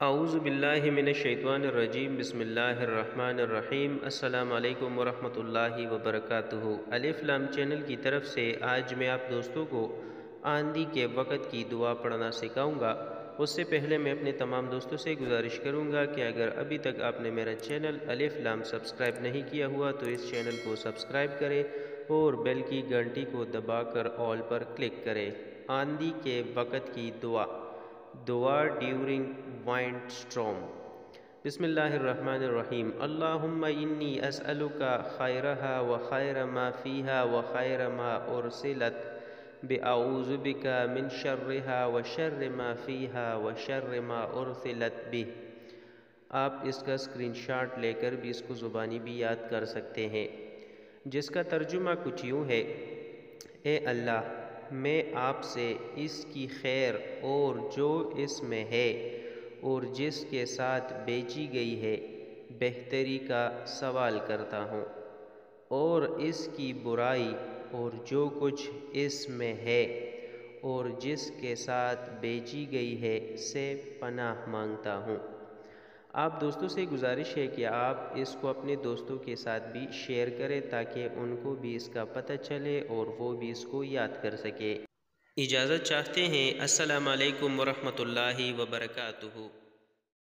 اعوذ باللہ من الشیطان الرجیم بسم اللہ الرحمن الرحیم السلام علیکم ورحمۃ اللہ وبرکاتہ۔ الف لام چینل کی طرف سے آج میں آپ دوستوں کو آندھی کے وقت کی دعا پڑھنا سکھاؤں گا۔ اس سے پہلے میں اپنے تمام دوستوں سے گزارش کروں گا کہ اگر ابھی تک آپ نے میرا چینل الف لام سبسکرائب نہیں کیا ہوا تو اس چینل کو سبسکرائب کریں اور بیل کی گھنٹی کو دبا کر آل پر کلک کریں۔ آندھی کے وقت کی دعا ڈیورنگ وائنڈ اسٹارم۔ بسم اللہ الرحمن الرحیم۔ اللہم انی اسألک خیرہا و خیر ما فیہا و خیر ما ارسلت اعوذ بک من شرہا و شر ما فیہا و شر ما ارسلت بہ۔ آپ اس کا اسکرین شاٹ لے کر بھی اس کو زبانی بھی یاد کر سکتے ہیں، جس کا ترجمہ کچھ یوں ہے: اے اللہ، میں آپ سے اس کی خیر اور جو اس میں ہے اور جس کے ساتھ بیچی گئی ہے بہتری کا سوال کرتا ہوں، اور اس کی برائی اور جو کچھ اس میں ہے اور جس کے ساتھ بیچی گئی ہے سے پناہ مانگتا ہوں۔ آپ دوستوں سے گزارش ہے کہ آپ اس کو اپنے دوستوں کے ساتھ بھی شیئر کریں تاکہ ان کو بھی اس کا پتہ چلے اور وہ بھی اس کو یاد کر سکے۔ اجازت چاہتے ہیں۔ السلام علیکم ورحمۃ اللہ وبرکاتہ۔